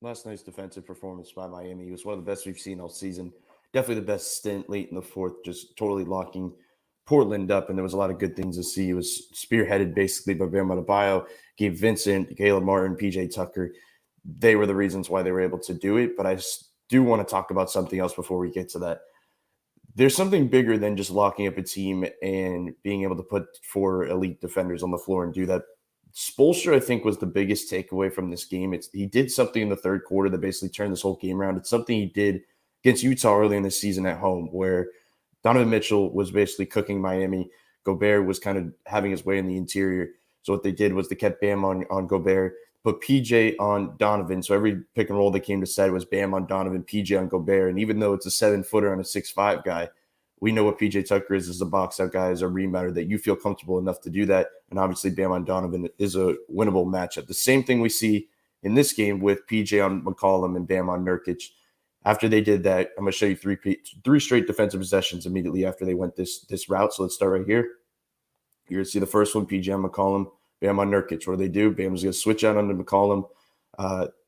Last night's defensive performance by Miami was one of the best we've seen all season. Definitely the best stint late in the fourth, just totally locking Portland up. And there was a lot of good things to see. It was spearheaded basically by Bam Adebayo, Gabe Vincent, Caleb Martin, PJ Tucker. They were the reasons why they were able to do it. But I do want to talk about something else before we get to that. There's something bigger than just locking up a team and being able to put four elite defenders on the floor and do that. Spoelstra, I think, was the biggest takeaway from this game. He did something in the third quarter that basically turned this whole game around. It's something he did against Utah early in the season at home, where Donovan Mitchell was basically cooking Miami. Gobert was kind of having his way in the interior. So what they did was they kept Bam on Gobert, put PJ on Donovan. So every pick and roll they came to set was Bam on Donovan, PJ on Gobert. And even though it's a 7-footer on a 6'5" guy, we know what PJ Tucker is as a box out guy, as a rebounder, that you feel comfortable enough to do that. And obviously Bam on Donovan is a winnable matchup. The same thing we see in this game with PJ on McCollum and Bam on Nurkic. After they did that, I'm going to show you three straight defensive possessions immediately after they went this route. So let's start right here. You're going to see the first one, PJ on McCollum, Bam on Nurkic. What do they do? Bam's going to switch out onto McCollum.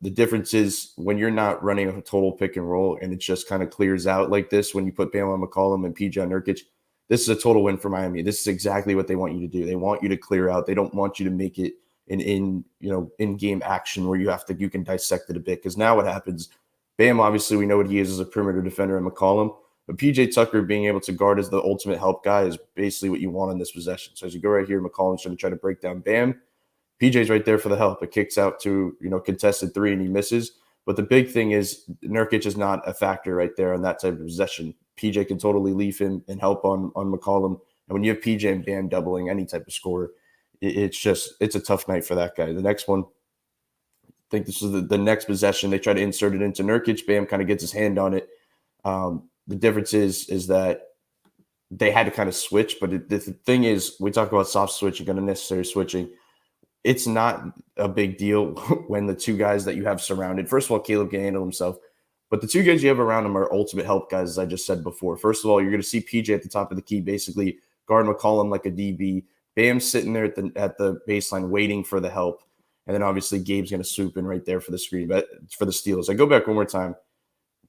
The difference is when you're not running a total pick and roll and it just kind of clears out like this, when you put Bam on McCollum and PJ on Nurkic, this is a total win for Miami. This is exactly what they want you to do. They want you to clear out. They don't want you to make it an in-game action where you can dissect it a bit. Because now what happens, Bam, obviously we know what he is as a perimeter defender in McCollum, but PJ Tucker being able to guard as the ultimate help guy is basically what you want in this possession. So as you go right here, McCollum's going to try to break down Bam. PJ's right there for the help. It kicks out to, contested three and he misses. But the big thing is Nurkic is not a factor right there on that type of possession. PJ can totally leave him and help on McCollum. And when you have PJ and Bam doubling any type of score, it's a tough night for that guy. The next one, I think this is the next possession. They try to insert it into Nurkic. Bam kind of gets his hand on it. The difference is that they had to kind of switch. But the thing is, we talk about soft switching and unnecessary switching. It's not a big deal when the two guys that you have surrounded, first of all, Caleb can handle himself, but the two guys you have around him are ultimate help guys, as I just said before. First of all, you're going to see PJ at the top of the key, basically guard McCollum like a DB. Bam sitting there at the baseline waiting for the help. And then obviously Gabe's going to swoop in right there for the screen, but for the steals. I go back one more time.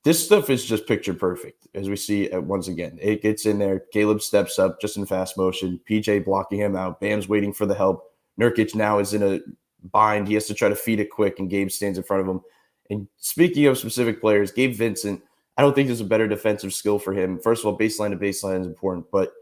This stuff is just picture perfect, as we see once again. It gets in there. Caleb steps up just in fast motion. PJ blocking him out. Bam's waiting for the help. Nurkic now is in a bind. He has to try to feed it quick, and Gabe stands in front of him. And speaking of specific players, Gabe Vincent, I don't think there's a better defensive skill for him. First of all, baseline to baseline is important, but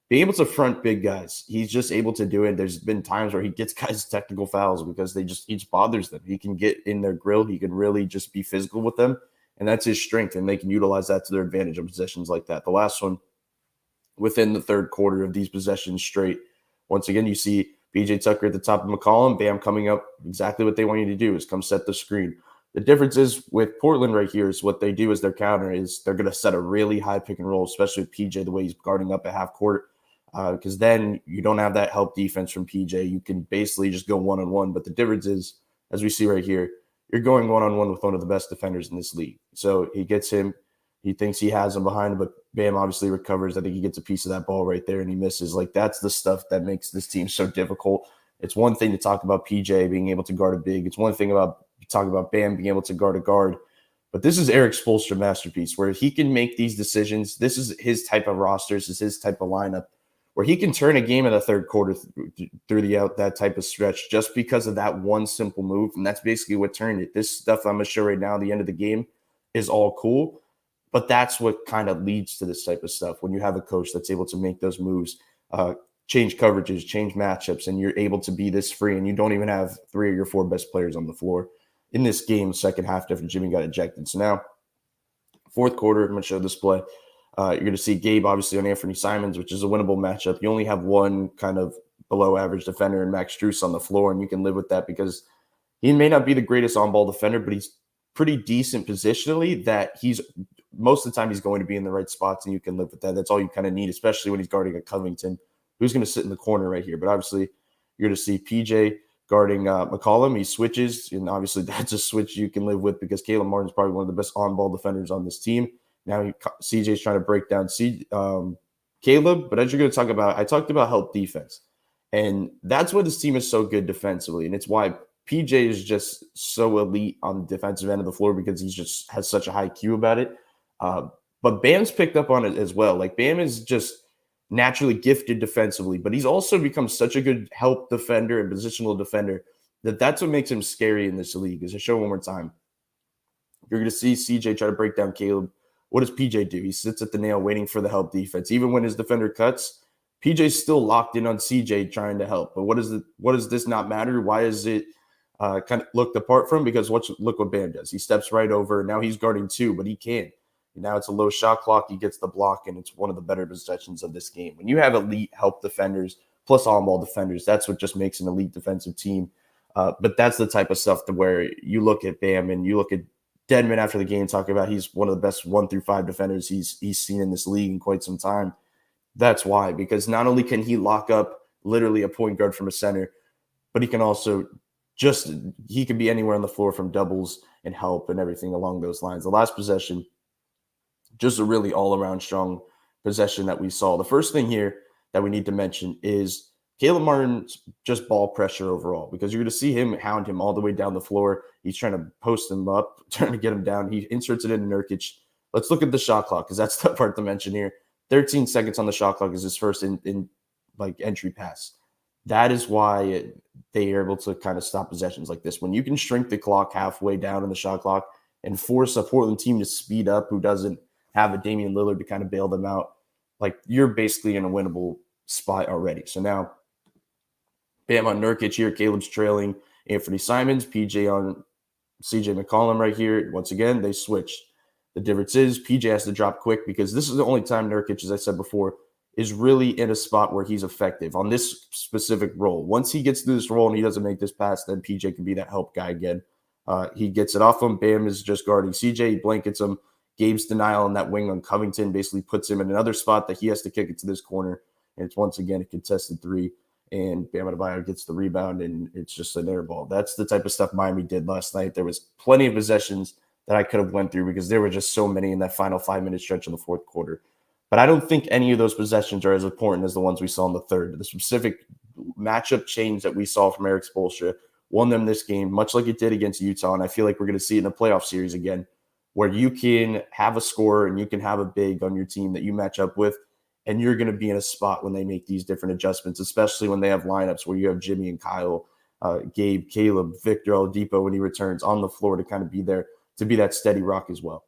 being able to front big guys, he's just able to do it. There's been times where he gets guys technical fouls because he just bothers them. He can get in their grill. He can really just be physical with them, and that's his strength, and they can utilize that to their advantage on possessions like that. The last one, within the third quarter of these possessions straight, once again, you see PJ Tucker at the top of McCollum, Bam coming up. Exactly what they want you to do is come set the screen. The difference is with Portland right here is what they do as their counter is they're going to set a really high pick and roll, especially with PJ, the way he's guarding up at half court, because then you don't have that help defense from PJ. You can basically just go one-on-one. But the difference is, as we see right here, you're going one-on-one with one of the best defenders in this league. So he gets him. He thinks he has him behind him, but Bam obviously recovers. I think he gets a piece of that ball right there and he misses. Like, that's the stuff that makes this team so difficult. It's one thing to talk about PJ being able to guard a big. It's one thing about talking about Bam being able to guard a guard. But this is Erik Spoelstra masterpiece where he can make these decisions. This is his type of roster. This is his type of lineup where he can turn a game in the third quarter through that type of stretch just because of that one simple move. And that's basically what turned it. This stuff I'm going to show right now at the end of the game is all cool. But that's what kind of leads to this type of stuff when you have a coach that's able to make those moves, change coverages, change matchups, and you're able to be this free and you don't even have three of your four best players on the floor. In this game, second half, after Jimmy got ejected. So now, fourth quarter, I'm going to show this play. You're going to see Gabe, obviously, on Anthony Simons, which is a winnable matchup. You only have one kind of below-average defender in Max Strus on the floor, and you can live with that because he may not be the greatest on-ball defender, but he's pretty decent positionally that he's – most of the time he's going to be in the right spots, and you can live with that. That's all you kind of need, especially when he's guarding a Covington, who's going to sit in the corner right here. But obviously, you're going to see PJ guarding McCollum. He switches, and obviously that's a switch you can live with because Caleb Martin's probably one of the best on-ball defenders on this team. Now CJ's trying to break down Caleb, but as you're going to talk about, I talked about help defense. And that's why this team is so good defensively, and it's why PJ is just so elite on the defensive end of the floor because he's just has such a high Q about it. Uh, but Bam's picked up on it as well. Like Bam is just naturally gifted defensively, but he's also become such a good help defender and positional defender that's what makes him scary in this league. As I show one more time, you're going to see CJ try to break down Caleb. What does PJ do? He sits at the nail waiting for the help defense. Even when his defender cuts, PJ's still locked in on CJ trying to help. But what does this not matter? Why is it kind of looked apart from? Because look what Bam does. He steps right over. Now he's guarding two, but he can't. Now it's a low shot clock. He gets the block, and it's one of the better possessions of this game. When you have elite help defenders plus on-ball defenders, that's what just makes an elite defensive team. But that's the type of stuff to where you look at Bam and you look at Dedmon after the game talking about he's one of the best 1 through 5 defenders he's seen in this league in quite some time. That's why, because not only can he lock up literally a point guard from a center, but he can also he can be anywhere on the floor from doubles and help and everything along those lines. The last possession, just a really all-around strong possession that we saw. The first thing here that we need to mention is Caleb Martin's just ball pressure overall, because you're going to see him hound him all the way down the floor. He's trying to post him up, trying to get him down. He inserts it into Nurkic. Let's look at the shot clock, because that's the part to mention here. 13 seconds on the shot clock is his first in entry pass. That is why they are able to kind of stop possessions like this. When you can shrink the clock halfway down in the shot clock and force a Portland team to speed up who doesn't have a Damian Lillard to kind of bail them out, like you're basically in a winnable spot already. So now Bam on Nurkic here. Caleb's trailing Anthony Simons. PJ on CJ McCollum right here. Once again, they switched. The difference is PJ has to drop quick because this is the only time Nurkic, as I said before, is really in a spot where he's effective on this specific role. Once he gets through this role and he doesn't make this pass, then PJ can be that help guy again. He gets it off him. Bam is just guarding CJ. He blankets him. Gabe's denial on that wing on Covington basically puts him in another spot that he has to kick it to this corner. And it's once again a contested three. And Bam Adebayo gets the rebound, and it's just an air ball. That's the type of stuff Miami did last night. There was plenty of possessions that I could have went through because there were just so many in that final 5-minute stretch in the fourth quarter. But I don't think any of those possessions are as important as the ones we saw in the third. The specific matchup change that we saw from Erik Spoelstra won them this game, much like it did against Utah. And I feel like we're going to see it in a playoff series again, where you can have a scorer and you can have a big on your team that you match up with, and you're going to be in a spot when they make these different adjustments, especially when they have lineups where you have Jimmy and Kyle, Gabe, Caleb, Victor Oladipo when he returns on the floor to kind of be there, to be that steady rock as well.